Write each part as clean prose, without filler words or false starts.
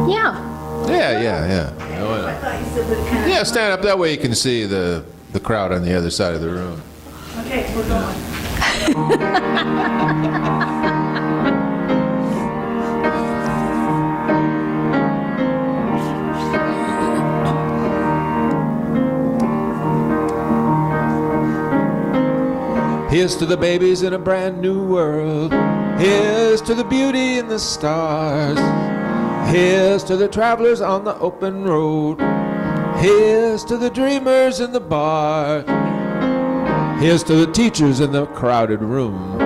Yeah. Yeah. Oh, I thought you said that kind of... yeah, stand up. That way you can see the crowd on the other side of the room. Okay, we're going. Here's to the babies in a brand new world. Here's to the beauty in the stars. Here's to the travelers on the open road. Here's to the dreamers in the bar. Here's to the teachers in the crowded room.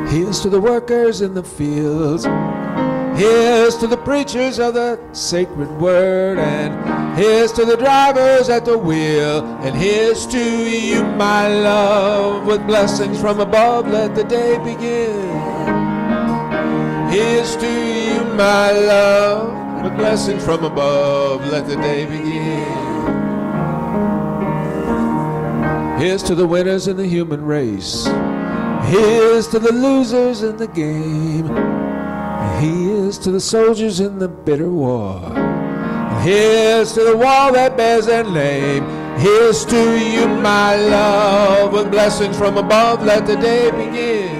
Here's to the workers in the fields. Here's to the preachers of the sacred word. And here's to the drivers at the wheel. And here's to you, my love, with blessings from above, let the day begin. Here's to you, my love, with blessings from above, let the day begin. Here's to the winners in the human race. Here's to the losers in the game. Here's to the soldiers in the bitter war. Here's to the wall that bears their name. Here's to you, my love, with blessings from above, let the day begin.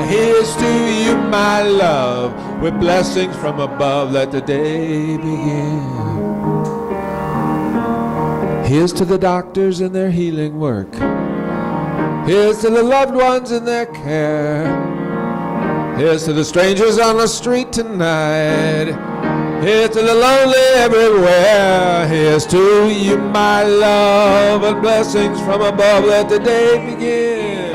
Here's to you, my love, with blessings from above, let the day begin. Here's to the doctors in their healing work. Here's to the loved ones in their care. Here's to the strangers on the street tonight. Here's to the lonely everywhere. Here's to you, my love, with blessings from above, let the day begin.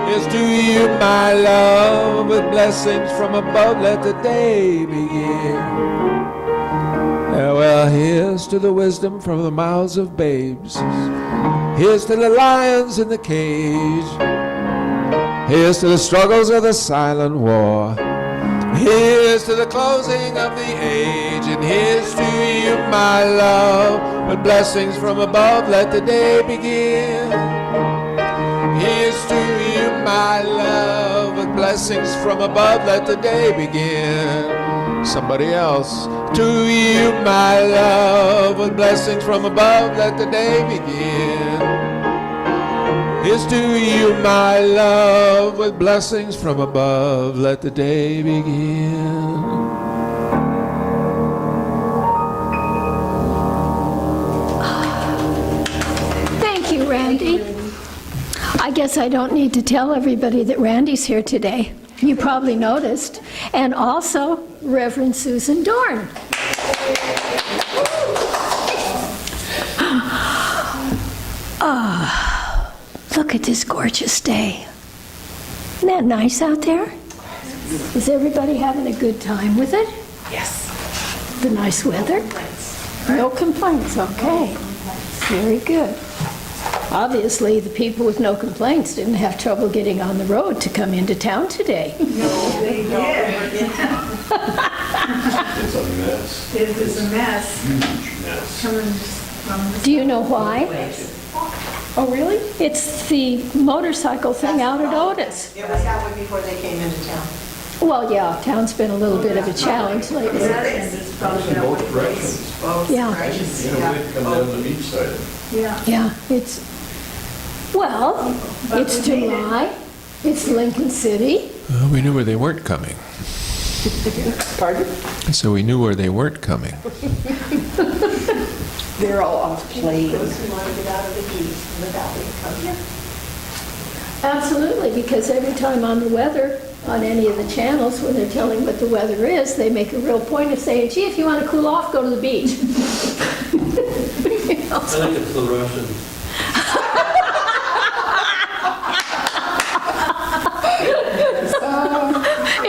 Here's to you, my love, with blessings from above, let the day begin. Yeah, well, here's to the wisdom from the mouths of babes. Here's to the lions in the cage. Here's to the struggles of the silent war. Here's to the closing of the age. And here's to you, my love, with blessings from above, let the day begin. Here's to you, my love, with blessings from above, let the day begin. Somebody else. To you, my love, with blessings from above, let the day begin. Here's to you, my love, with blessings from above, let the day begin. Thank you, Randy. I guess I don't need to tell everybody that Randy's here today. You probably noticed. And also, Reverend Susan Dorn. Look at this gorgeous day. Isn't that nice out there? Is everybody having a good time with it? Yes. The nice weather? No complaints, okay. Very good. Obviously, the people with no complaints didn't have trouble getting on the road to come into town today. No, they did. It's a mess. It is a mess. Huge mess. Coming from the... Do you know why? Oh, really? It's the motorcycle thing out at Otis. It was that way before they came into town. Well, yeah, town's been a little bit of a challenge lately. It's probably In that both way. directions. Yeah. You know, they come down the beach side. Yeah. Yeah, well, it's July, it's Lincoln City. We knew where they weren't coming. Pardon? So we knew where they weren't coming. They're all off plane. Those who want to get out of the heat and the valley come here. Absolutely, because every time on the weather, on any of the channels, when they're telling what the weather is, they make a real point of saying, gee, if you want to cool off, go to the beach. You know, I think it's the Russians.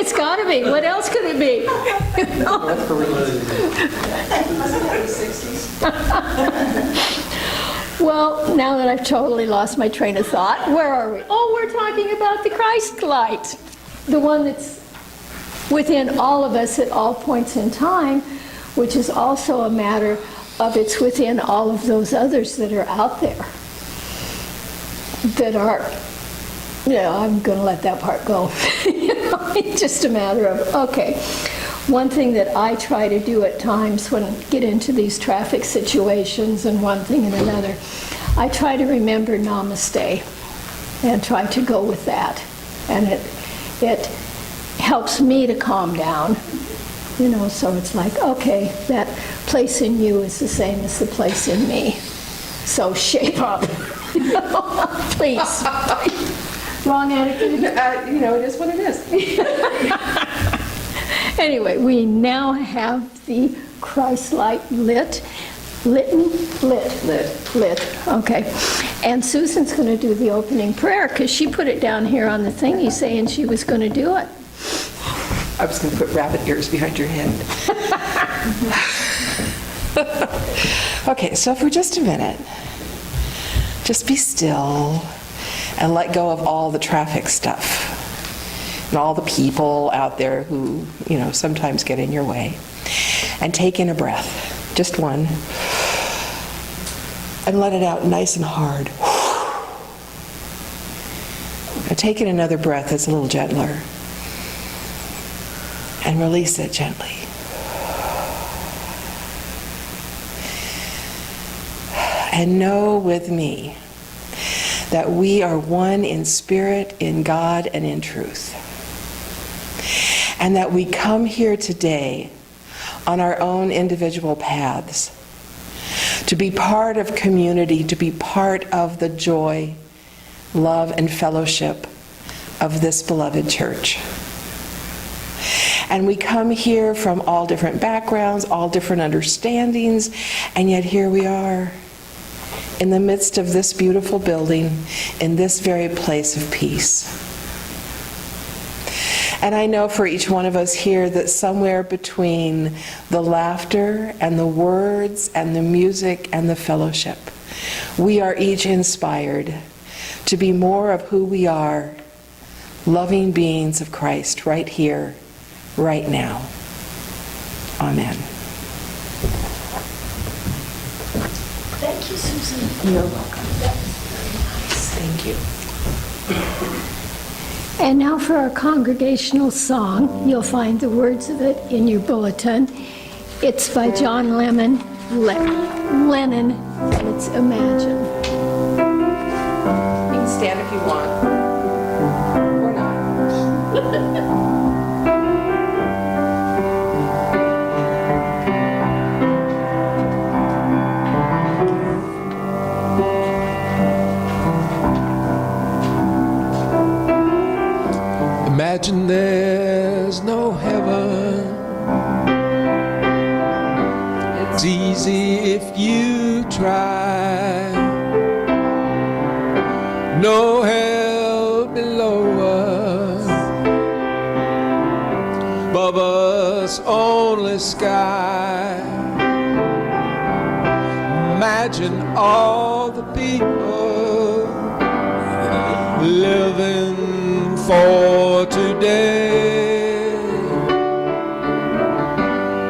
it's got to be. What else could it be? You know? Well, now that I've totally lost my train of thought, where are we? Oh, we're talking about the Christ light, the one that's within all of us at all points in time, which is also a matter of it's within all of those others that are out there, that are Yeah, I'm going to let that part go. It's just a matter of, okay. One thing that I try to do at times when I get into these traffic situations and one thing and another, I try to remember namaste and try to go with that. And it helps me to calm down. So it's like, okay, that place in you is the same as the place in me. So shape up. Please. Wrong attitude. It is what it is. Anyway, we now have the Christ light lit. Okay. And Susan's going to do the opening prayer because she put it down here on the thingy saying she was going to do it. I was going to put rabbit ears behind your head. Okay, so for just a minute, just be still and let go of all the traffic stuff and all the people out there who, sometimes get in your way. And take in a breath, just one, and let it out nice and hard. Now take in another breath that's a little gentler, and release it gently. And know with me that we are one in spirit, in God, and in truth. And that we come here today on our own individual paths to be part of community, to be part of the joy, love, and fellowship of this beloved church. And we come here from all different backgrounds, all different understandings, and yet here we are in the midst of this beautiful building, in this very place of peace. And I know for each one of us here that somewhere between the laughter and the words and the music and the fellowship, we are each inspired to be more of who we are, loving beings of Christ right here, right now. Amen. Thank you, Susan. You're welcome. Thank you. And now for our congregational song. You'll find the words of it in your bulletin. It's by John Lennon, and it's Imagine. You can stand if you want. Or not. Imagine there's no heaven. It's easy if you try. No hell below us, above us only sky. Imagine all the people living for today.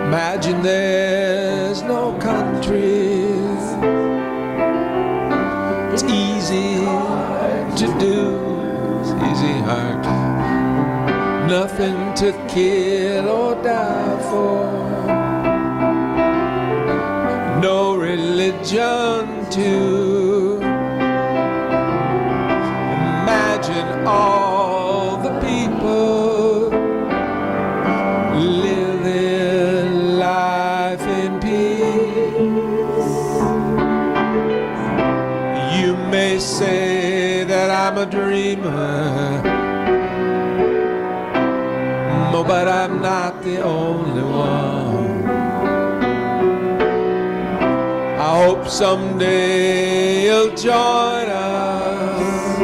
Imagine there's no countries. It's easy to do, it's easy hard. Nothing to kill or die for. No religion to imagine all the people living life in peace. You may say that I'm a dreamer, but I'm not the only one. I hope someday you'll join us,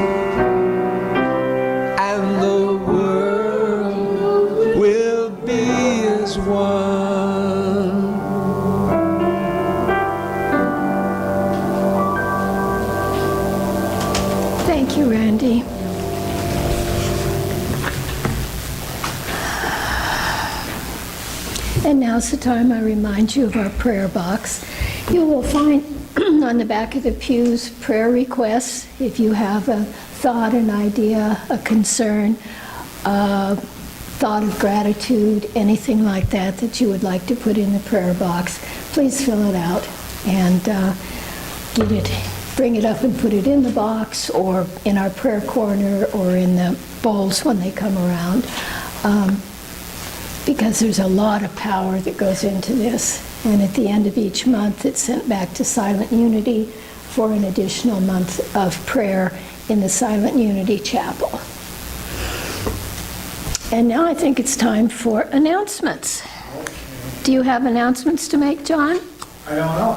and the world will be as one. Thank you, Randy. And now's the time I remind you of our prayer box. You will find on the back of the pews prayer requests. If you have a thought, an idea, a concern, a thought of gratitude, anything like that that you would like to put in the prayer box, please fill it out and bring it up and put it in the box or in our prayer corner or in the bowls when they come around. Because there's a lot of power that goes into this. And at the end of each month, it's sent back to Silent Unity for an additional month of prayer in the Silent Unity Chapel. And now I think it's time for announcements. Do you have announcements to make, John? I don't know.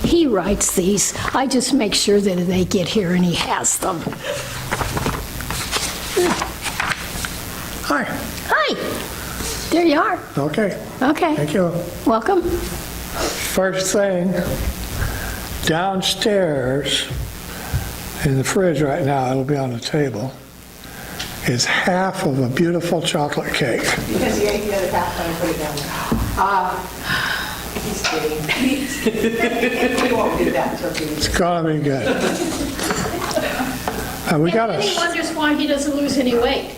He writes these. I just make sure that they get here and he has them. Hi. Hi. There you are. Okay. Okay. Thank you. Welcome. First thing, downstairs in the fridge right now, it'll be on the table, is half of a beautiful chocolate cake. Because you ate the other half and put it down there. He's kidding. We won't do that till he It's gonna be good. We got And he a, wonders why he doesn't lose any weight.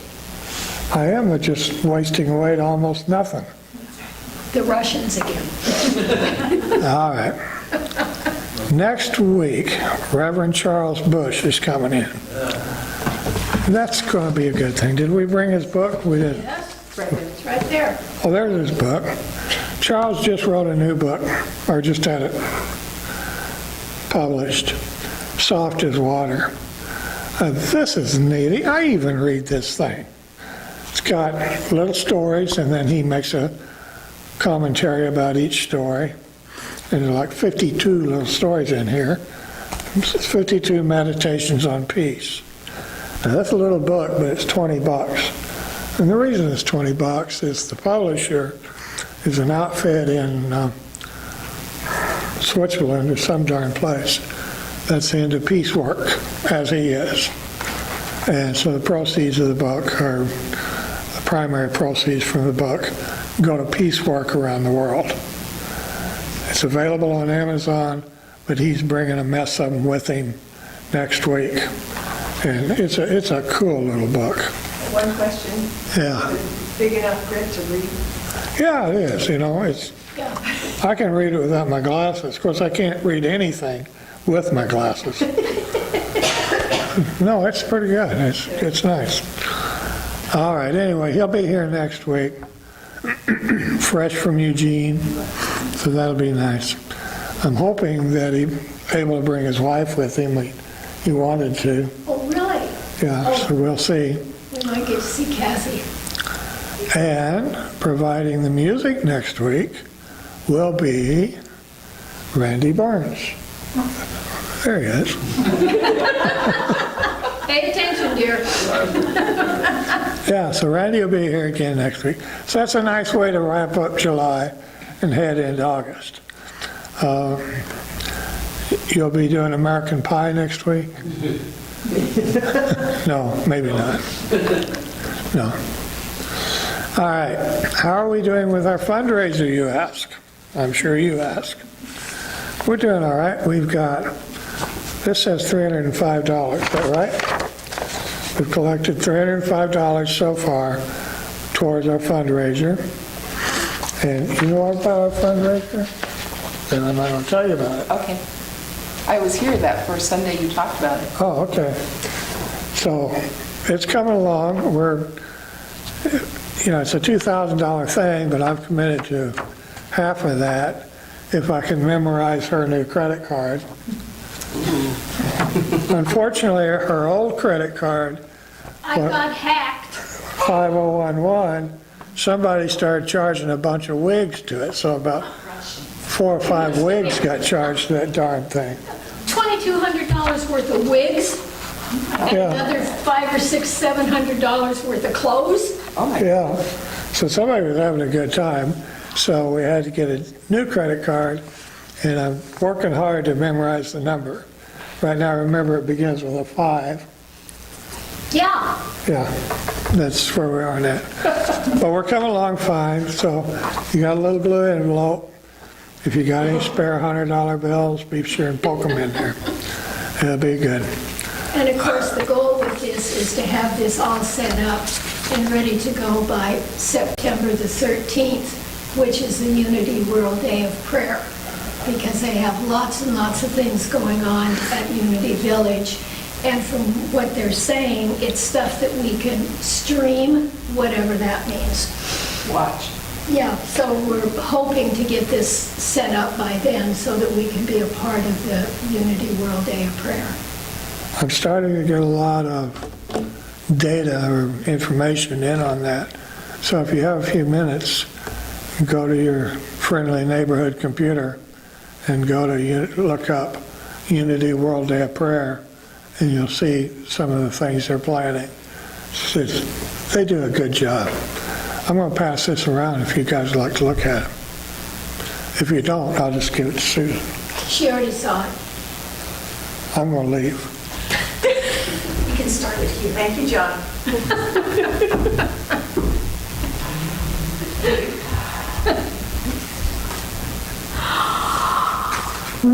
I am just wasting away to almost nothing. The Russians again. All right. Next week, Reverend Charles Bush is coming in. That's going to be a good thing. Did we bring his book? We did. Yes, it's right there. Oh, there's his book. Charles just wrote a new book, or just had it published, Soft as Water. This is neat. I even read this thing. It's got little stories, and then he makes a commentary about each story. And there's like 52 little stories in here. It's 52 meditations on peace. Now, that's a little book, but it's $20. And the reason it's $20 is the publisher is an outfit in Switzerland or some darn place that's into peace work, as he is. And so the proceeds of the book, or the primary proceeds from the book, go to peace work around the world. It's available on Amazon, but he's bringing a mess of them with him next week. And it's a cool little book. One question. Yeah. Big enough grid to read? Yeah, it is, I can read it without my glasses. Of course, I can't read anything with my glasses. No, it's pretty good. It's nice. All right, anyway, he'll be here next week, fresh from Eugene, so that'll be nice. I'm hoping that he's able to bring his wife with him. He wanted to. Oh, really? Yeah, so we'll see. We might get to see Cassie. And providing the music next week will be Randy Barnes. There he is. Pay attention, dear. Yeah, so Randy will be here again next week. So that's a nice way to wrap up July and head into August. You'll be doing American Pie next week? No, maybe not. No. All right. How are we doing with our fundraiser, you ask? I'm sure you ask. We're doing all right. We've got, this says $305, is that right? We've collected $305 so far towards our fundraiser. And you know about our fundraiser? Then I'm not going to tell you about it. Okay. I was here that first Sunday you talked about it. Oh, okay. So it's coming along. It's a $2,000 thing, but I've committed to half of that if I can memorize her new credit card. Unfortunately, her old credit card, I got hacked. 5011, somebody started charging a bunch of wigs to it, so about 4 or 5 wigs got charged to that darn thing. $2,200 worth of wigs, and Yeah. another $500 or $700 worth of clothes. Yeah, so somebody was having a good time, so we had to get a new credit card, and I'm working hard to memorize the number. Right now, remember, it begins with a 5. Yeah. Yeah, that's where we are now. But we're coming along fine, so you got a little blue envelope. If you got any spare $100 bills, be sure and poke them in there. It'll be good. And of course, the goal with this is to have this all set up and ready to go by September the 13th, which is the Unity World Day of Prayer, because they have lots and lots of things going on at Unity Village. And from what they're saying, it's stuff that we can stream, whatever that means. Watch. Yeah, so we're hoping to get this set up by then so that we can be a part of the Unity World Day of Prayer. I'm starting to get a lot of data or information in on that. So if you have a few minutes, go to your friendly neighborhood computer and go to look up Unity World Day of Prayer, and you'll see some of the things they're planning. They do a good job. I'm going to pass this around if you guys would like to look at it. If you don't, I'll just give it to Susan. She already saw it. I'm going to leave. You can start with you. Thank you, John.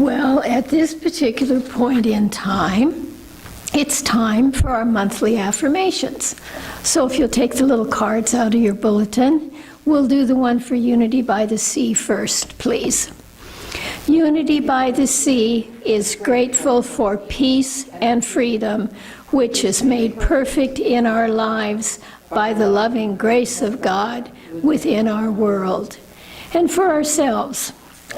Well, at this particular point in time, it's time for our monthly affirmations. So if you'll take the little cards out of your bulletin, we'll do the one for Unity by the Sea first, please. Unity by the Sea is grateful for peace and freedom, which is made perfect in our lives by the loving grace of God within our world. And for ourselves,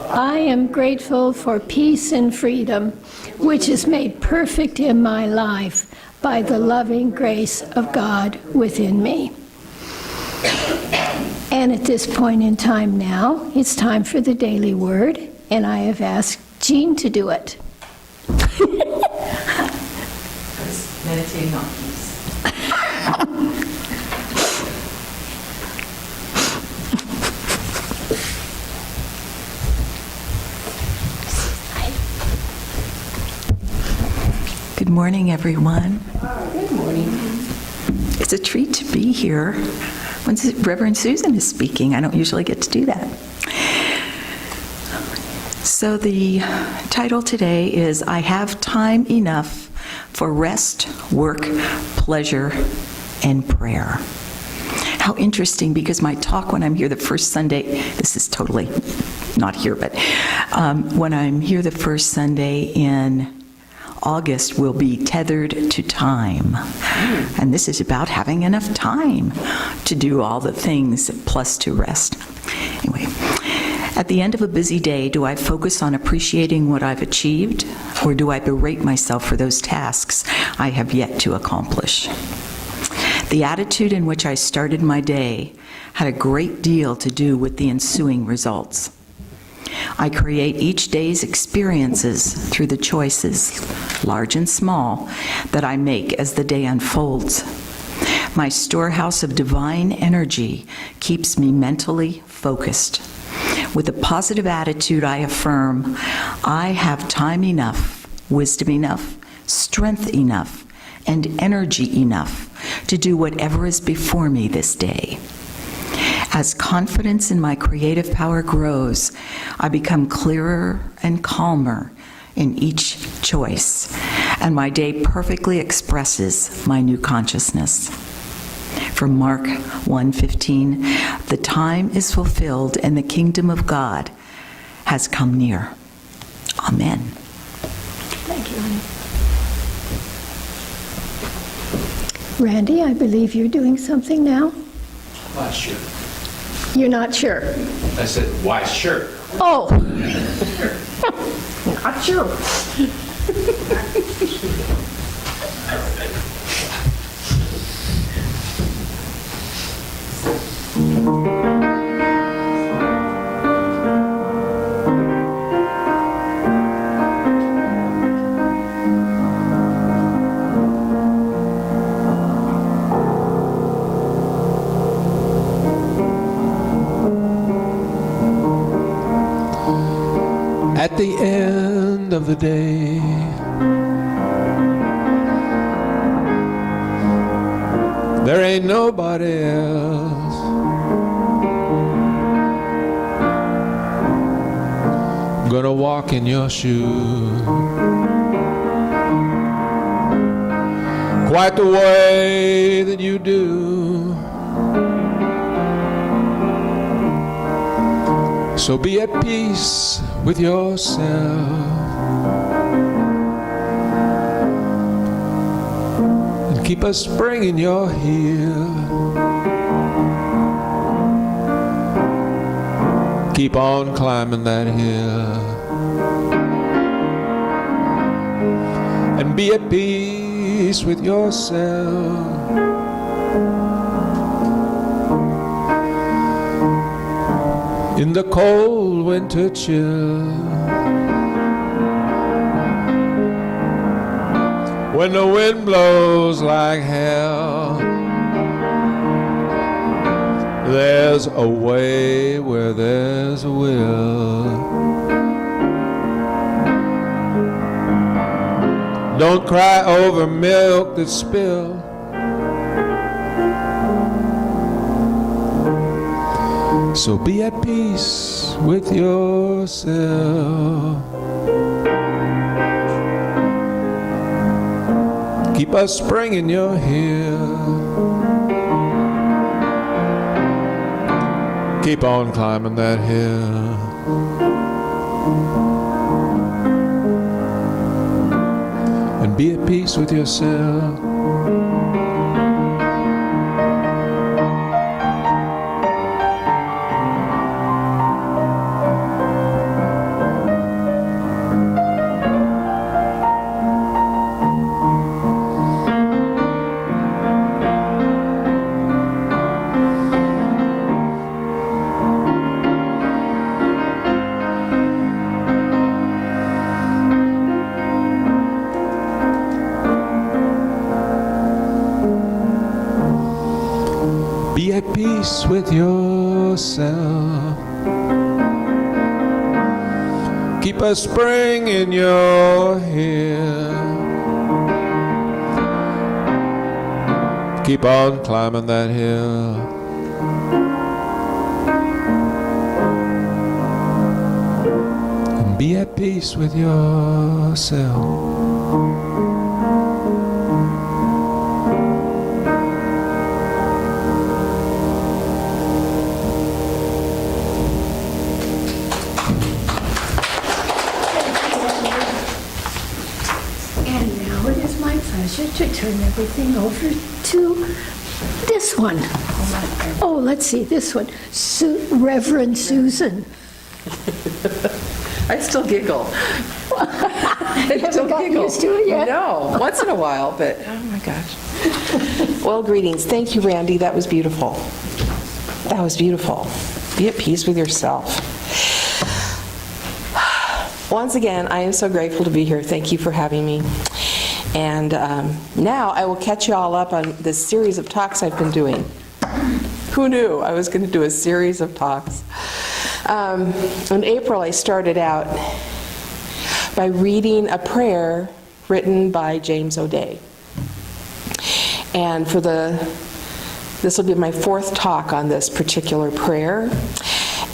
I am grateful for peace and freedom, which is made perfect in my life by the loving grace of God within me. And at this point in time now, it's time for the daily word, and I have asked Jean to do it. Meditating on peace. Good morning, everyone. Good morning. It's a treat to be here when Reverend Susan is speaking. I don't usually get to do that. So the title today is I Have Time Enough for Rest, Work, Pleasure, and Prayer. How interesting, because my talk when I'm here the first Sunday, this is totally not here, but when I'm here the first Sunday in August will be tethered to time. And this is about having enough time to do all the things plus to rest. Anyway, at the end of a busy day, do I focus on appreciating what I've achieved, or do I berate myself for those tasks I have yet to accomplish? The attitude in which I started my day had a great deal to do with the ensuing results. I create each day's experiences through the choices, large and small, that I make as the day unfolds. My storehouse of divine energy keeps me mentally focused. With a positive attitude, I affirm, I have time enough, wisdom enough, strength enough, and energy enough to do whatever is before me this day. As confidence in my creative power grows, I become clearer and calmer in each choice, and my day perfectly expresses my new consciousness. From Mark 1:15, the time is fulfilled and the kingdom of God has come near. Amen. Thank you, honey. Randy, I believe you're doing something now? Not sure. You're not sure? I said, why sure? Oh, Not sure. At the end of the day, there ain't nobody else. gonna walk in your shoes. Quite the way that you do. So be at peace with yourself and keep a spring in your heel. Keep on climbing that hill and be at peace with yourself. In the cold winter chill, when the wind blows like hell, there's a way where there's a will. Don't cry over milk that's spilled. So be at peace with yourself. Keep a spring in your heel. Keep on climbing that hill. And be at peace with yourself. Be at peace with yourself. Keep a spring in your heel. Keep on climbing that hill. And be at peace with yourself. To turn everything over to this one. Oh, let's see, this one. Reverend Susan. I still giggle. You haven't gotten used to it yet? No, once in a while, but oh my gosh. Well, greetings. Thank you, Randy. That was beautiful. That was beautiful. Be at peace with yourself. Once again, I am so grateful to be here. Thank you for having me. And now I will catch you all up on this series of talks I've been doing. Who knew I was going to do a series of talks? In April, I started out by reading a prayer written by James O'Day. And this will be my fourth talk on this particular prayer.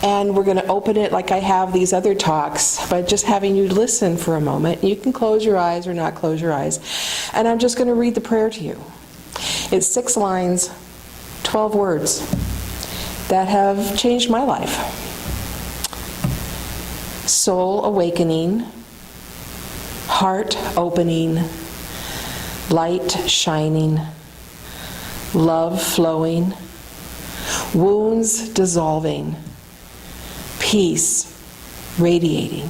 And we're going to open it like I have these other talks by just having you listen for a moment. You can close your eyes or not close your eyes. And I'm just going to read the prayer to you. It's 6 lines, 12 words that have changed my life. Soul awakening, heart opening, light shining, love flowing, wounds dissolving, peace radiating.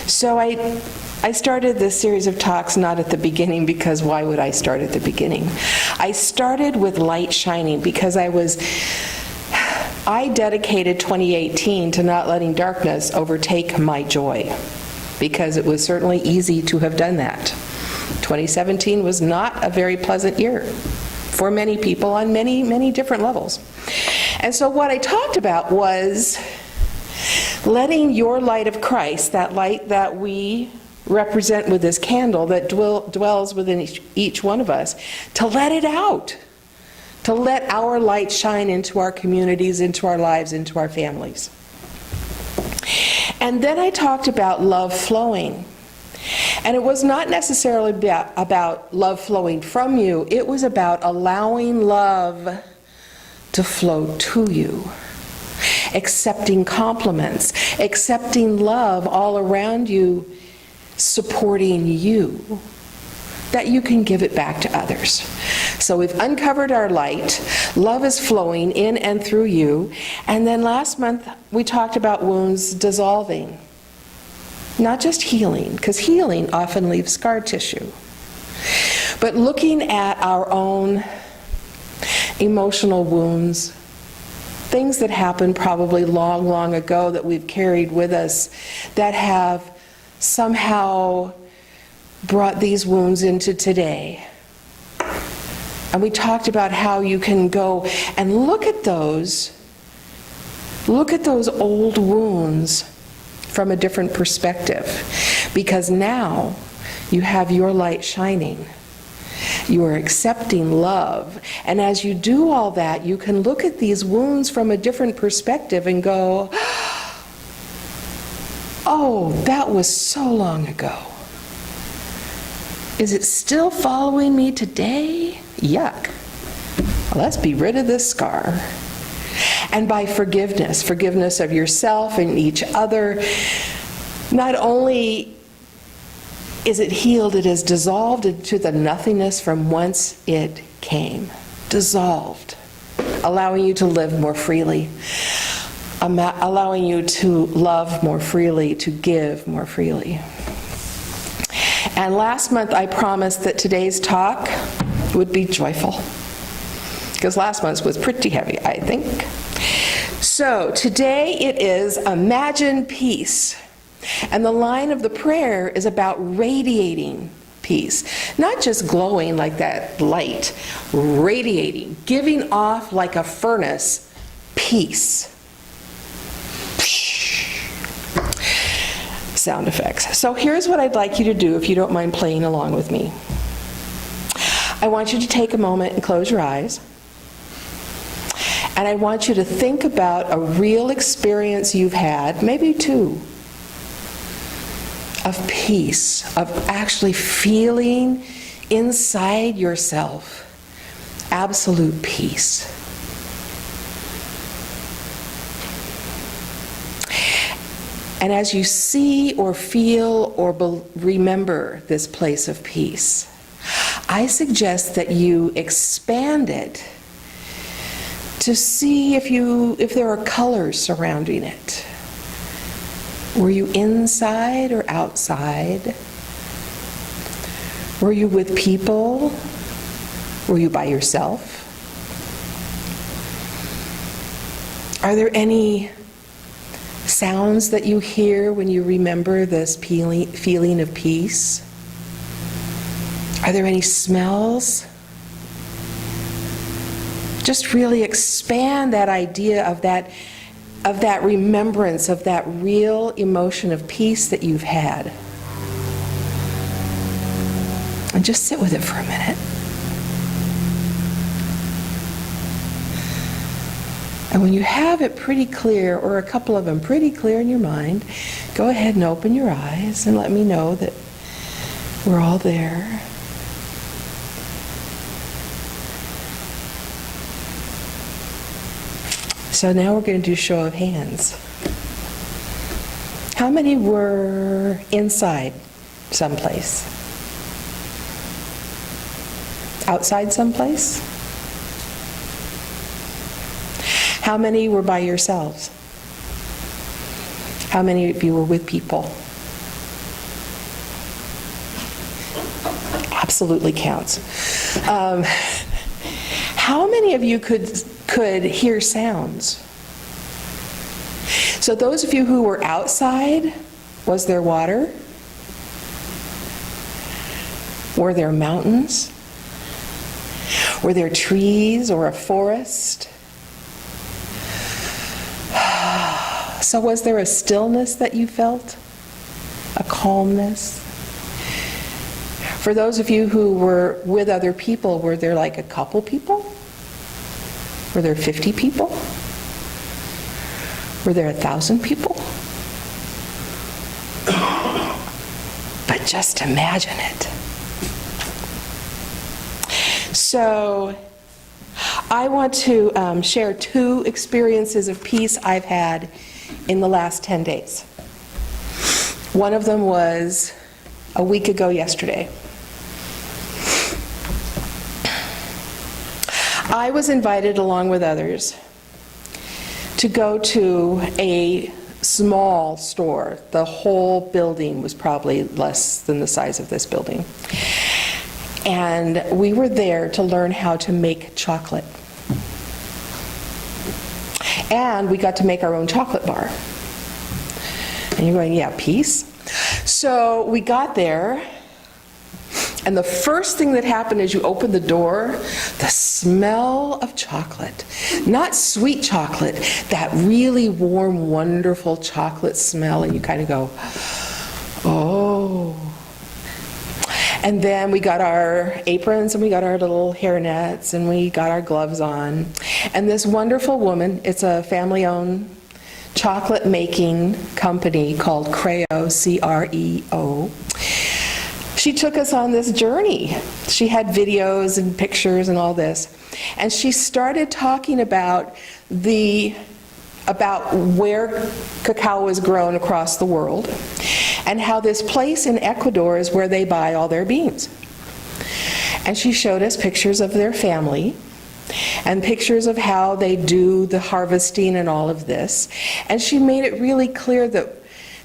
So I started this series of talks not at the beginning, because why would I start at the beginning? I started with light shining because I dedicated 2018 to not letting darkness overtake my joy, because it was certainly easy to have done that. 2017 was not a very pleasant year for many people on many, many different levels. And so what I talked about was letting your light of Christ, that light that we represent with this candle that dwells within each one of us, to let it out. to let our light shine into our communities, into our lives, into our families. And then I talked about love flowing. And it was not necessarily about love flowing from you, it was about allowing love to flow to you. Accepting compliments, accepting love all around you, supporting you, that you can give it back to others. So we've uncovered our light, love is flowing in and through you, and then last month we talked about wounds dissolving. Not just healing, because healing often leaves scar tissue, but looking at our own emotional wounds, things that happened probably long, long ago that we've carried with us that have somehow brought these wounds into today. And we talked about how you can go and look at those old wounds from a different perspective, because now you have your light shining. You are accepting love. And as you do all that, you can look at these wounds from a different perspective and go, oh, that was so long ago. Is it still following me today? Yuck. Let's be rid of this scar. And by forgiveness of yourself and each other, not only is it healed, it is dissolved into the nothingness from whence it came. Dissolved. Allowing you to live more freely. Allowing you to love more freely, to give more freely. And last month I promised that today's talk would be joyful. Because last month's was pretty heavy, I think. So today it is Imagine Peace. And the line of the prayer is about radiating peace. Not just glowing like that light, radiating, giving off like a furnace, peace. Sound effects. So here's what I'd like you to do if you don't mind playing along with me. I want you to take a moment and close your eyes. And I want you to think about a real experience you've had, maybe two, of peace, of actually feeling inside yourself absolute peace. And as you see or feel or remember this place of peace, I suggest that you expand it to see if there are colors surrounding it. Were you inside or outside? Were you with people? Were you by yourself? Are there any sounds that you hear when you remember this feeling of peace? Are there any smells? Just really expand that idea of that remembrance, of that real emotion of peace that you've had. And just sit with it for a minute. And when you have it pretty clear, or a couple of them pretty clear in your mind, go ahead and open your eyes and let me know that we're all there. So now we're going to do show of hands. How many were inside someplace? Outside someplace? How many were by yourselves? How many of you were with people? Absolutely counts. How many of you could hear sounds? So those of you who were outside, was there water? Were there mountains? Were there trees or a forest? So was there a stillness that you felt? A calmness? For those of you who were with other people, were there like a couple people? Were there 50 people? Were there 1,000 people? But just imagine it. So I want to share 2 experiences of peace I've had in the last 10 days. One of them was a week ago yesterday. I was invited along with others to go to a small store. The whole building was probably less than the size of this building. And we were there to learn how to make chocolate. And we got to make our own chocolate bar. And you're going, yeah, peace? So we got there, and the first thing that happened as you opened the door, the smell of chocolate. Not sweet chocolate, that really warm, wonderful chocolate smell, and you kind of go, oh. And then we got our aprons, and we got our little hairnets, and we got our gloves on. And this wonderful woman, it's a family-owned chocolate making company called Creo, C-R-E-O. She took us on this journey. She had videos and pictures and all this. And she started talking about where cacao is grown across the world, and how this place in Ecuador is where they buy all their beans. And she showed us pictures of their family, and pictures of how they do the harvesting and all of this. And she made it really clear that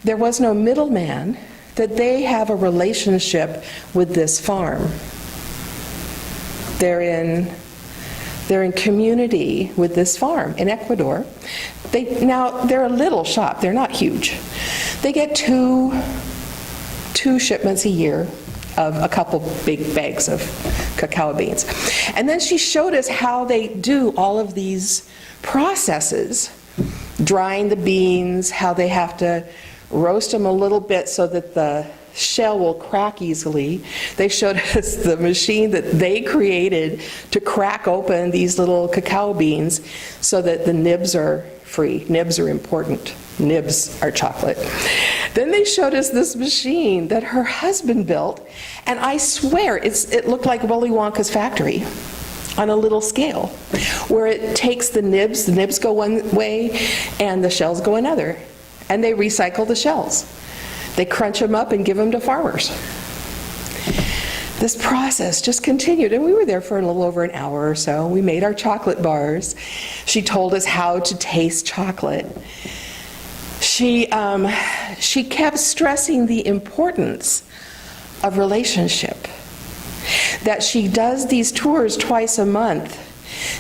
there was no middleman, that they have a relationship with this farm. They're in community with this farm in Ecuador. Now, they're a little shop, they're not huge. They get two shipments a year of a couple big bags of cacao beans. And then she showed us how they do all of these processes, drying the beans, how they have to roast them a little bit so that the shell will crack easily. They showed us the machine that they created to crack open these little cacao beans so that the nibs are free. Nibs are important. Nibs are chocolate. Then they showed us this machine that her husband built, and I swear it looked like Willy Wonka's factory on a little scale, where it takes the nibs go one way and the shells go another, and they recycle the shells. They crunch them up and give them to farmers. This process just continued, and we were there for a little over an hour or so. We made our chocolate bars. She told us how to taste chocolate. She kept stressing the importance of relationship, that she does these tours twice a month,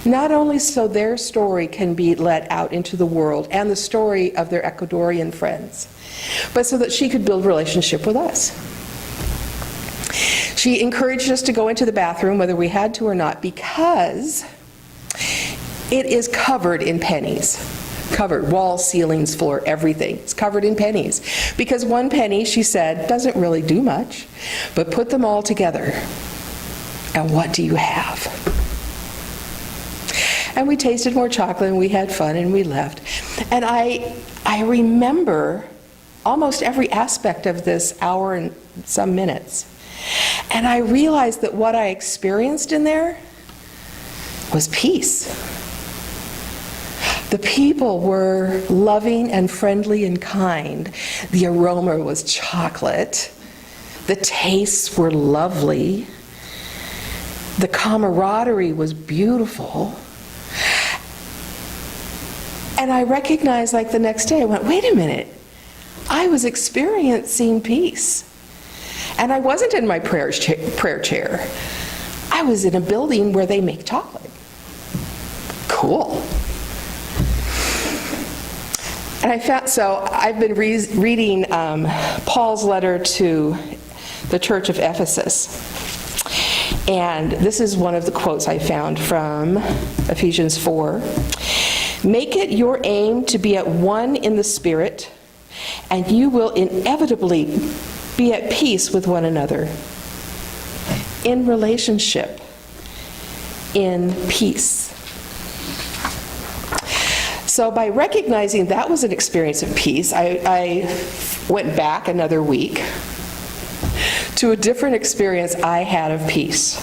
not only so their story can be let out into the world and the story of their Ecuadorian friends, but so that she could build relationship with us. She encouraged us to go into the bathroom whether we had to or not, because it is covered in pennies. Covered, walls, ceilings, floor, everything. It's covered in pennies. Because one penny, she said, doesn't really do much, but put them all together, and what do you have? And we tasted more chocolate, and we had fun, and we left. And I remember almost every aspect of this hour and some minutes. And I realized that what I experienced in there was peace. The people were loving and friendly and kind. The aroma was chocolate. The tastes were lovely. The camaraderie was beautiful. And I recognized, like the next day, I went, wait a minute, I was experiencing peace. And I wasn't in my prayer chair. I was in a building where they make chocolate. Cool. And I've been reading Paul's letter to the church of Ephesus. And this is one of the quotes I found from Ephesians 4. Make it your aim to be at one in the Spirit, and you will inevitably be at peace with one another. In relationship, in peace. So by recognizing that was an experience of peace, I went back another week to a different experience I had of peace.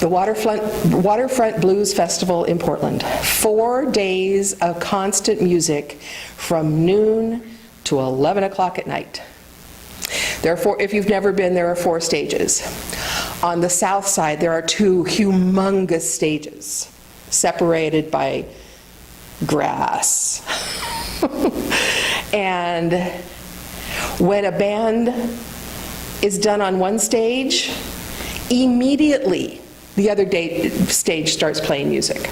The Waterfront Blues Festival in Portland. 4 days of constant music from noon to 11 o'clock at night. Therefore, if you've never been, there are 4 stages. On the south side, there are 2 humongous stages, separated by grass. And when a band is done on one stage, immediately the other stage starts playing music.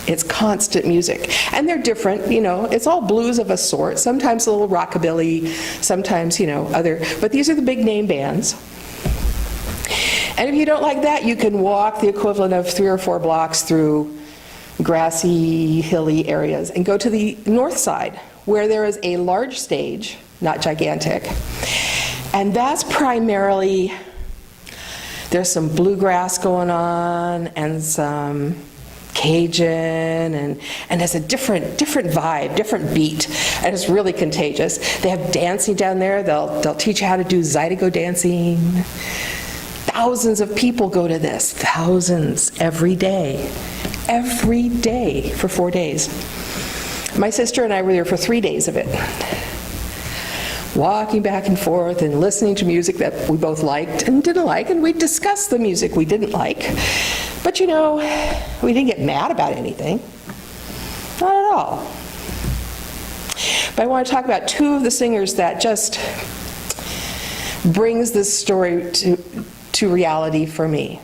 It's constant music. And they're different, you know, it's all blues of a sort, sometimes a little rockabilly, sometimes, you know, other, but these are the big name bands. And if you don't like that, you can walk the equivalent of 3 or 4 blocks through grassy, hilly areas and go to the north side, where there is a large stage, not gigantic, and that's primarily, there's some bluegrass going on and some Cajun, and there's a different vibe, different beat, and it's really contagious. They have dancing down there. They'll teach you how to do Zydeco dancing. Thousands of people go to this, thousands every day for 4 days. My sister and I were there for 3 days of it, walking back and forth and listening to music that we both liked and didn't like, and we'd discuss the music we didn't like. But you know, we didn't get mad about anything. Not at all. But I want to talk about 2 of the singers that just brings this story to reality for me.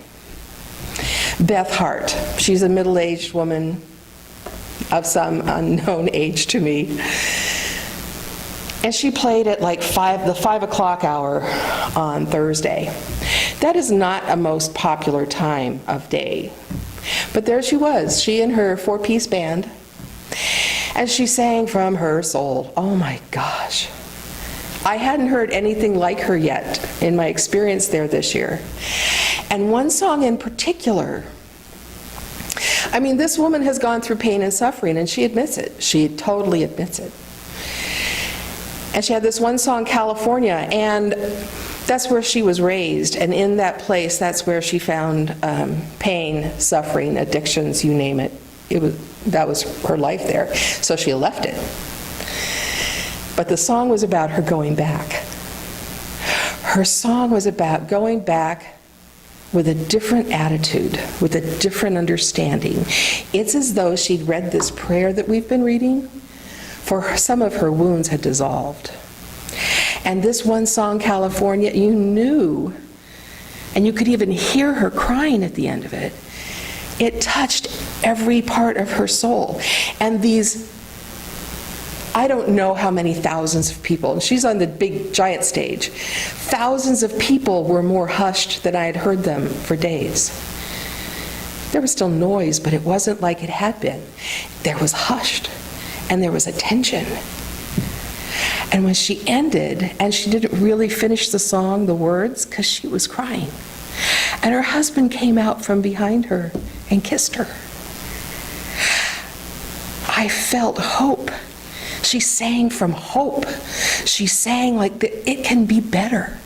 Beth Hart. She's a middle-aged woman of some unknown age to me. And she played at like the 5 o'clock hour on Thursday. That is not a most popular time of day. But there she was, she and her 4-piece band, and she sang from her soul. Oh my gosh. I hadn't heard anything like her yet in my experience there this year. And one song in particular, I mean, this woman has gone through pain and suffering, and she admits it. She totally admits it. And she had this one song, California, and that's where she was raised, and in that place, that's where she found pain, suffering, addictions, you name it. That was her life there, so she left it. But the song was about her going back. Her song was about going back with a different attitude, with a different understanding. It's as though she'd read this prayer that we've been reading, for some of her wounds had dissolved. And this one song, California, you knew, and you could even hear her crying at the end of it. It touched every part of her soul. And these, I don't know how many thousands of people, and she's on the big giant stage, thousands of people were more hushed than I had heard them for days. There was still noise, but it wasn't like it had been. There was hushed, and there was attention. And when she ended, and she didn't really finish the song, the words, because she was crying, and her husband came out from behind her and kissed her, I felt hope. She sang from hope. She sang like it can be better.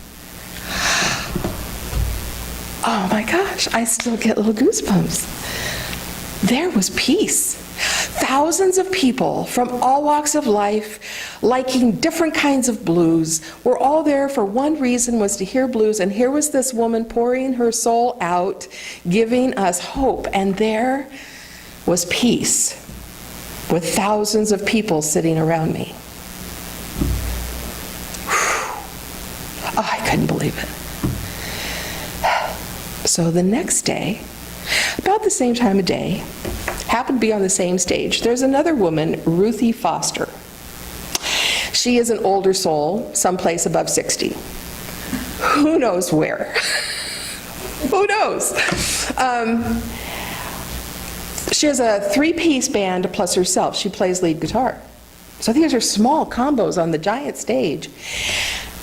Oh my gosh, I still get little goosebumps. There was peace. Thousands of people from all walks of life, liking different kinds of blues, were all there for one reason, was to hear blues, and here was this woman pouring her soul out, giving us hope, and there was peace, with thousands of people sitting around me. Oh, I couldn't believe it. So the next day, about the same time of day, happened to be on the same stage, there's another woman, Ruthie Foster. She is an older soul, someplace above 60. Who knows where? Who knows? She has a 3-piece band plus herself. She plays lead guitar. So these are small combos on the giant stage.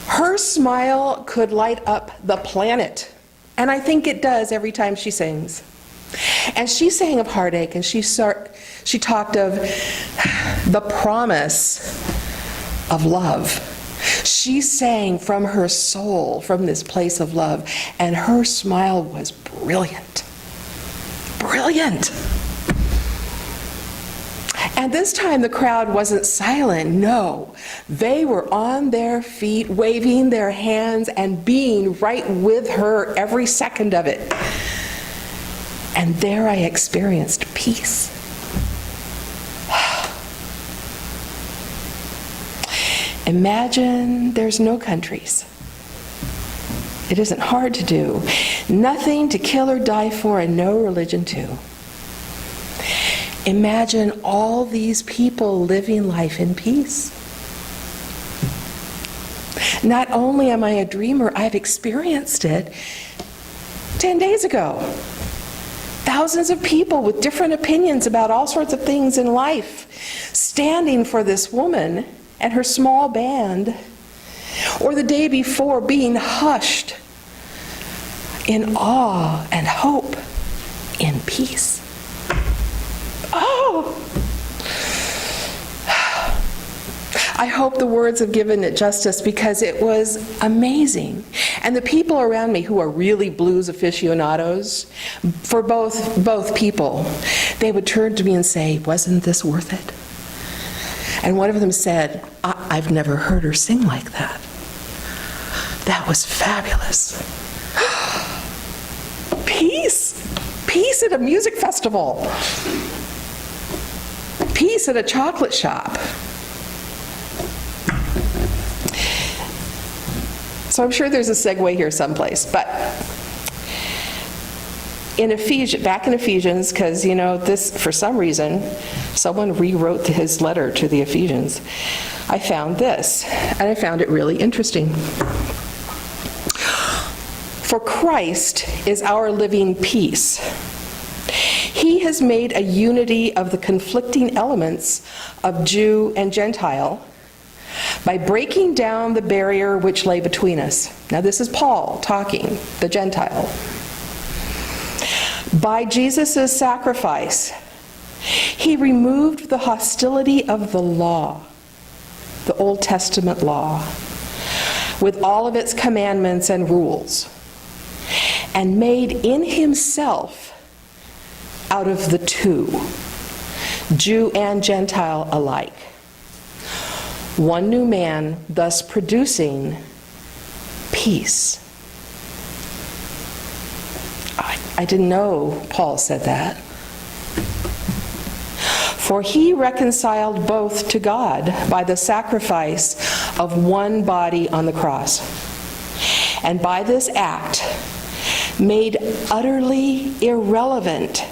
Her smile could light up the planet, and I think it does every time she sings. And she sang of heartache, and she talked of the promise of love. She sang from her soul, from this place of love, and her smile was brilliant. Brilliant. And this time the crowd wasn't silent. No, they were on their feet, waving their hands and being right with her every second of it. And there I experienced peace. Imagine there's no countries. It isn't hard to do. Nothing to kill or die for, and no religion too. Imagine all these people living life in peace. Not only am I a dreamer, I've experienced it 10 days ago. Thousands of people with different opinions about all sorts of things in life, standing for this woman and her small band, or the day before being hushed in awe and hope in peace. Oh! I hope the words have given it justice, because it was amazing. And the people around me who are really blues aficionados, for both people, they would turn to me and say, "Wasn't this worth it?" And one of them said, I've never heard her sing like that. That was fabulous. Peace. Peace at a music festival. Peace at a chocolate shop. So I'm sure there's a segue here someplace, but back in Ephesians, because this, for some reason, someone rewrote his letter to the Ephesians, I found this, and I found it really interesting. For Christ is our living peace. He has made a unity of the conflicting elements of Jew and Gentile by breaking down the barrier which lay between us. Now this is Paul talking, the Gentile. By Jesus' sacrifice, he removed the hostility of the law, the Old Testament law, with all of its commandments and rules, and made in himself, out of the two, Jew and Gentile alike, one new man, thus producing peace. I didn't know Paul said that. For he reconciled both to God by the sacrifice of one body on the cross, and by this act made utterly irrelevant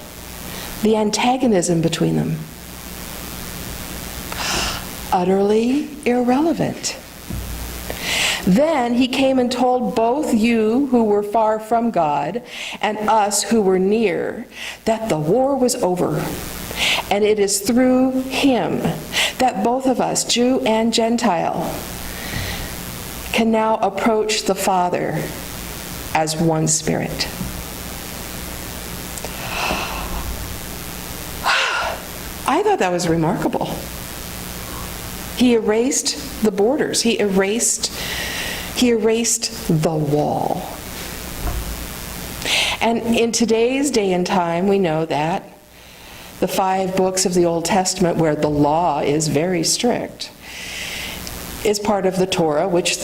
the antagonism between them. Utterly irrelevant. Then he came and told both you who were far from God and us who were near that the war was over. And it is through him that both of us, Jew and Gentile, can now approach the Father as one Spirit. I thought that was remarkable. He erased the borders. He erased the wall. And in today's day and time, we know that the 5 books of the Old Testament, where the law is very strict, is part of the Torah, which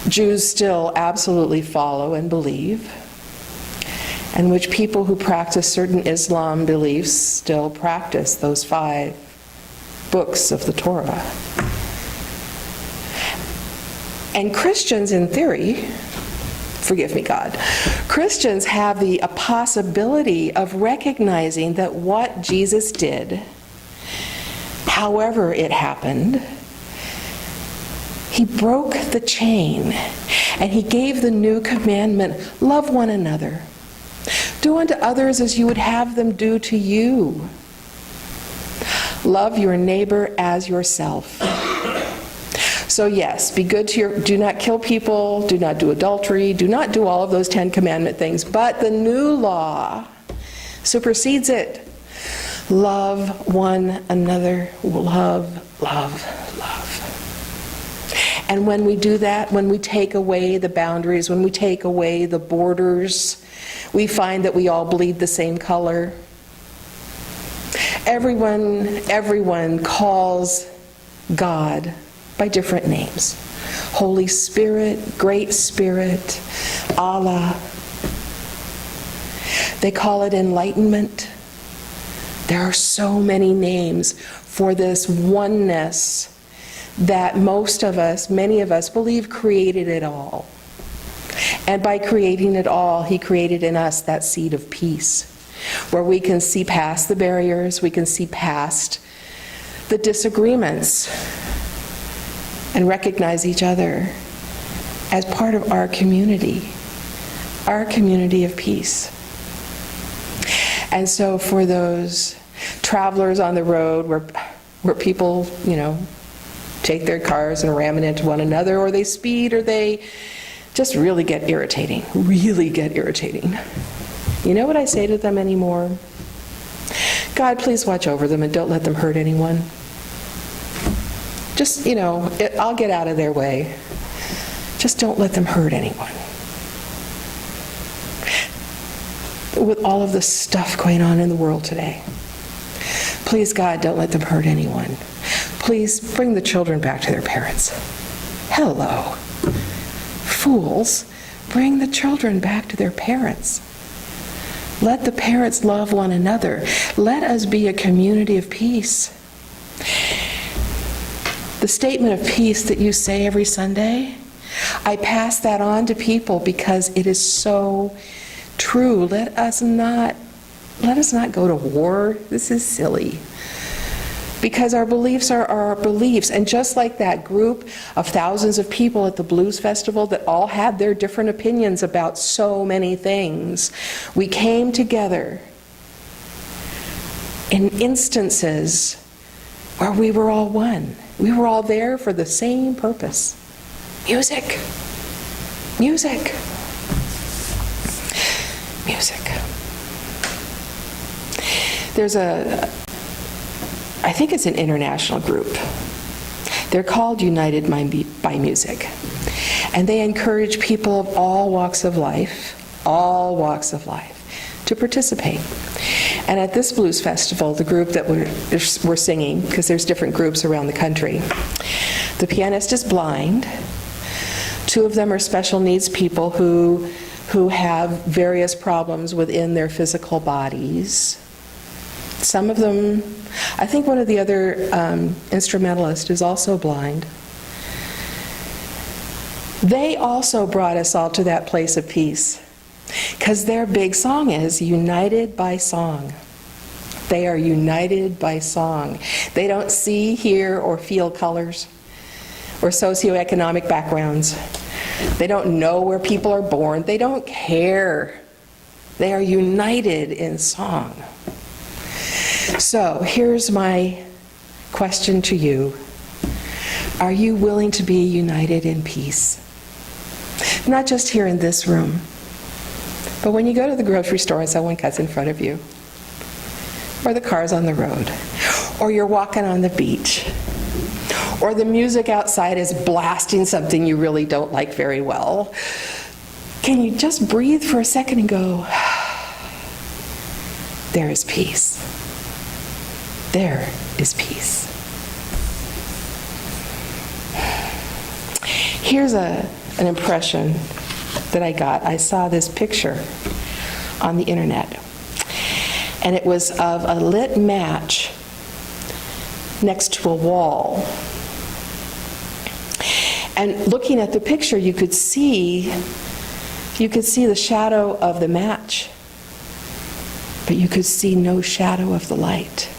Jews still absolutely follow and believe, and which people who practice certain Islam beliefs still practice those 5 books of the Torah. And Christians, in theory, forgive me, God, Christians have the possibility of recognizing that what Jesus did, however it happened, he broke the chain, and he gave the new commandment: love one another. Do unto others as you would have them do to you. Love your neighbor as yourself. So yes, be good to do not kill people, do not do adultery, do not do all of those 10 commandment things. But the new law supersedes it. Love one another. Love, love, love. And when we do that, when we take away the boundaries, when we take away the borders, we find that we all bleed the same color. Everyone calls God by different names. Holy Spirit, Great Spirit, Allah. They call it enlightenment. There are so many names for this oneness that most of us, many of us, believe created it all. And by creating it all, He created in us that seed of peace, where we can see past the barriers, we can see past the disagreements, and recognize each other as part of our community of peace. And so for those travelers on the road where people, take their cars and ram it into one another, or they speed, or they just really get irritating. You know what I say to them anymore? God, please watch over them and don't let them hurt anyone. Just, I'll get out of their way. Just don't let them hurt anyone. With all of the stuff going on in the world today, please, God, don't let them hurt anyone. Please bring the children back to their parents. Hello. Fools, bring the children back to their parents. Let the parents love one another. Let us be a community of peace. The statement of peace that you say every Sunday, I pass that on to people because it is so true. Let us not go to war. This is silly. Because our beliefs are our beliefs. And just like that group of thousands of people at the Blues Festival that all had their different opinions about so many things, we came together in instances where we were all one. We were all there for the same purpose. Music. Music. Music. There's I think it's an international group. They're called United by Music. And they encourage people of all walks of life, to participate. And at this blues festival, the group that we're singing, because there's different groups around the country, the pianist is blind. Two of them are special needs people who have various problems within their physical bodies. Some of them, I think one of the other instrumentalists is also blind. They also brought us all to that place of peace, because their big song is United by Song. They are united by song. They don't see, hear, or feel colors or socioeconomic backgrounds. They don't know where people are born. They don't care. They are united in song. So here's my question to you. Are you willing to be united in peace? Not just here in this room, but when you go to the grocery store and someone cuts in front of you, or the car's on the road, or you're walking on the beach, or the music outside is blasting something you really don't like very well. Can you just breathe for a second and go, there is peace. There is peace. Here's an impression that I got. I saw this picture on the internet, and it was of a lit match next to a wall. And looking at the picture, you could see the shadow of the match, but you could see no shadow of the light.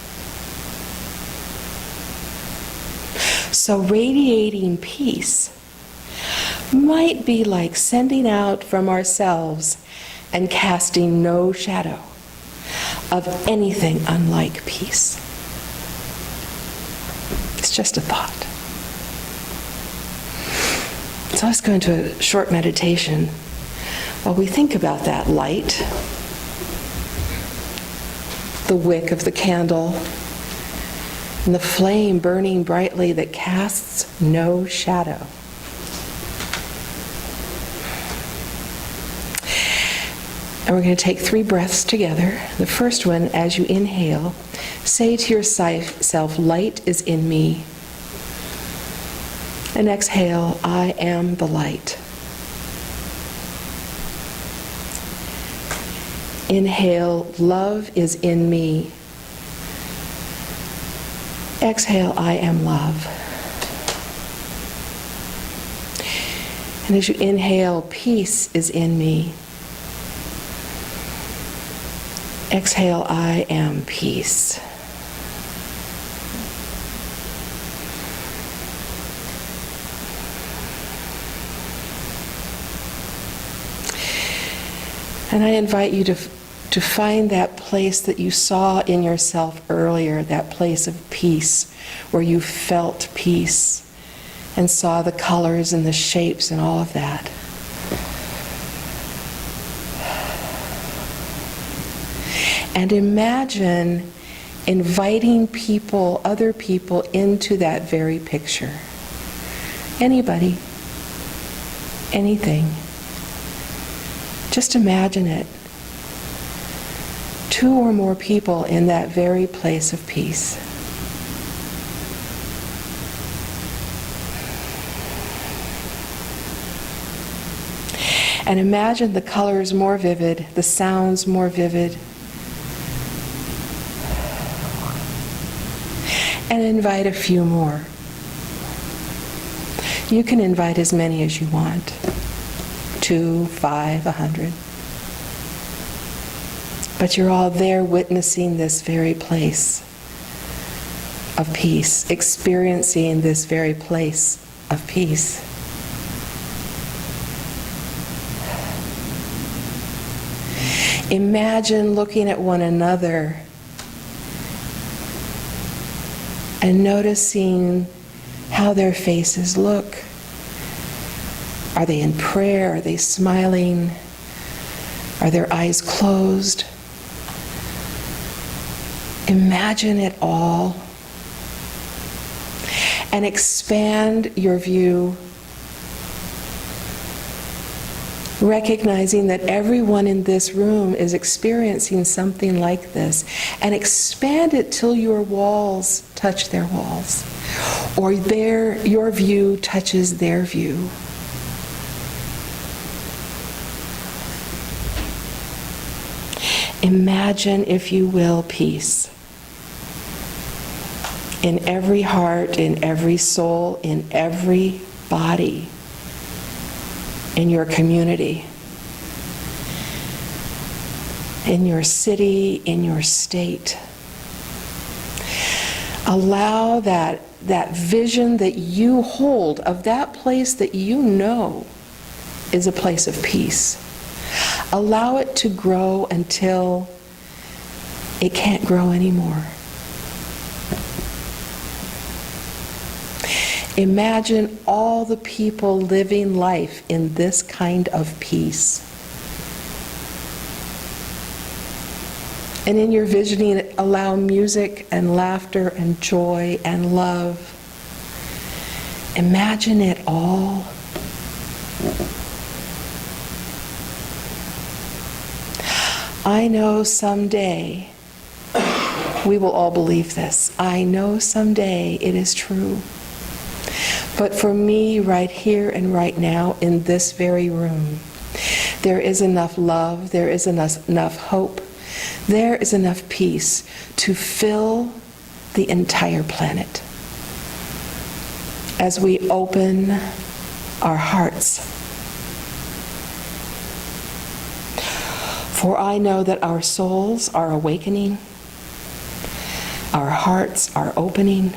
So radiating peace might be like sending out from ourselves and casting no shadow of anything unlike peace. It's just a thought. So let's go into a short meditation while we think about that light the wick of the candle, and the flame burning brightly that casts no shadow. And we're going to take 3 breaths together. The first one, as you inhale, say to yourself, light is in me. And exhale, I am the light. Inhale, love is in me. Exhale, I am love. And as you inhale, peace is in me. Exhale, I am peace. And I invite you to find that place that you saw in yourself earlier, that place of peace, where you felt peace and saw the colors and the shapes and all of that. And imagine inviting people, other people, into that very picture. Anybody, anything. Just imagine it. 2 or more people in that very place of peace. And imagine the colors more vivid, the sounds more vivid. And invite a few more. You can invite as many as you want. 2, 5, 100. But you're all there witnessing this very place of peace, experiencing this very place of peace. Imagine looking at one another and noticing how their faces look. Are they in prayer? Are they smiling? Are their eyes closed? Imagine it all and expand your view, recognizing that everyone in this room is experiencing something like this, and expand it till your walls touch their walls, or your view touches their view. Imagine, if you will, peace in every heart, in every soul, in every body, in your community, in your city, in your state. Allow that vision that you hold of that place that you know is a place of peace. Allow it to grow until it can't grow anymore. Imagine all the people living life in this kind of peace. And in your visioning, allow music and laughter and joy and love. Imagine it all. I know someday we will all believe this. I know someday it is true. But for me, right here and right now, in this very room, there is enough love, there is enough hope, there is enough peace to fill the entire planet. As we open our hearts. For I know that our souls are awakening, our hearts are opening,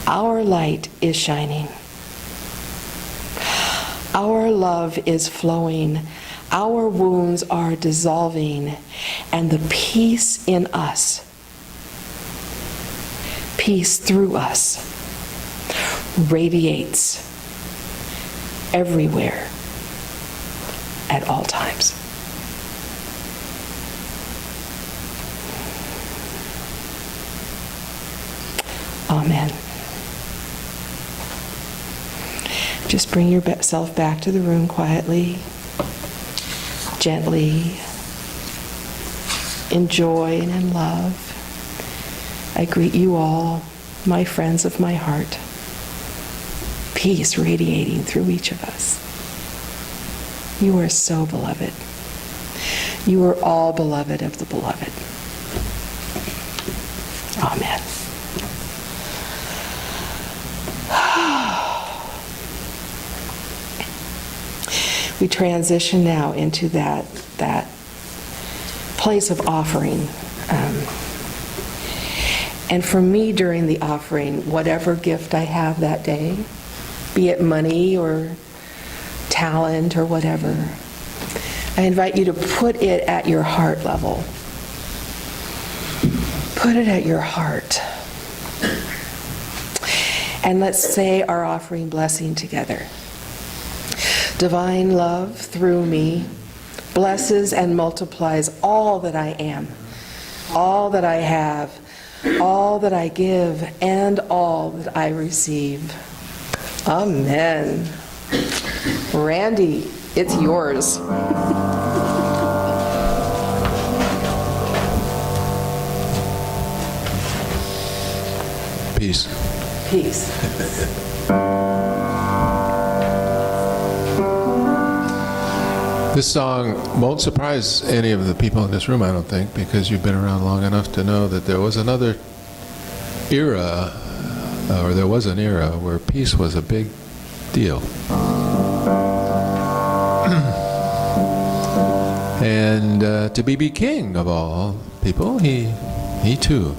our light is shining, our love is flowing, our wounds are dissolving, and the peace in us, peace through us, radiates everywhere at all times. Amen. Just bring yourself back to the room quietly, gently, in joy and in love. I greet you all, my friends of my heart. Peace radiating through each of us. You are so beloved. You are all beloved of the beloved. Amen. We transition now into that place of offering. And for me, during the offering, whatever gift I have that day, be it money or talent or whatever, I invite you to put it at your heart level. Put it at your heart. And let's say our offering blessing together. Divine love through me blesses and multiplies all that I am, all that I have, all that I give, and all that I receive. Amen. Randy, it's yours. Peace. Peace. This song won't surprise any of the people in this room, I don't think, because you've been around long enough to know that there was another era, or there was an era, where peace was a big deal. And to be king of all people, he too.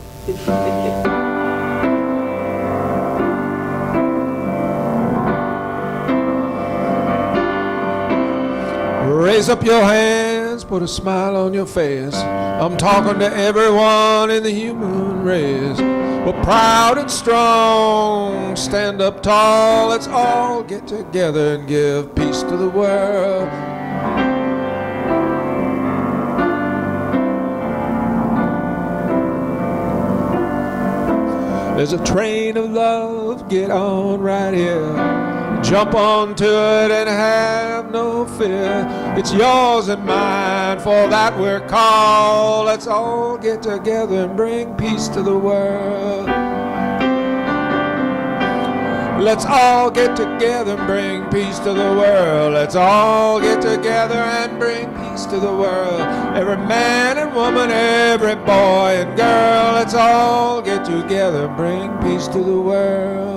Raise up your hands, put a smile on your face. I'm talking to everyone in the human race. We're proud and strong, stand up tall. Let's all get together and give peace to the world. There's a train of love, get on right here. Jump onto it and have no fear. It's yours and mine, for that we're called. Let's all get together and bring peace to the world. Let's all get together and bring peace to the world. Let's all get together and bring peace to the world. Every man and woman, every boy and girl, let's all get together and bring peace to the world.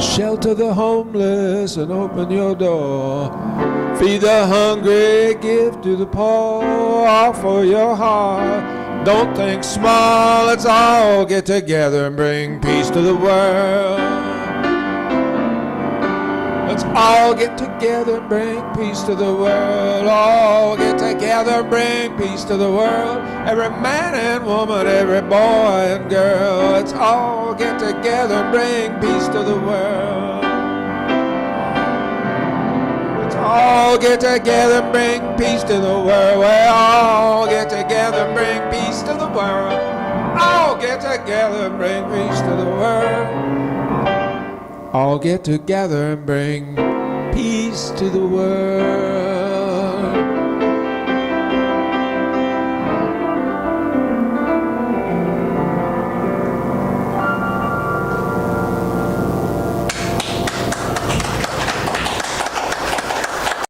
Shelter the homeless and open your door. Feed the hungry, give to the poor. Offer your heart, don't think small. Let's all get together and bring peace to the world. Let's all get together and bring peace to the world. All get together and bring peace to the world. Every man and woman, every boy and girl. Let's all get together and bring peace to the world. Let's all get together and bring peace to the world. We all get together and bring peace to the world. All get together and bring peace to the world. All get together and bring peace to the world.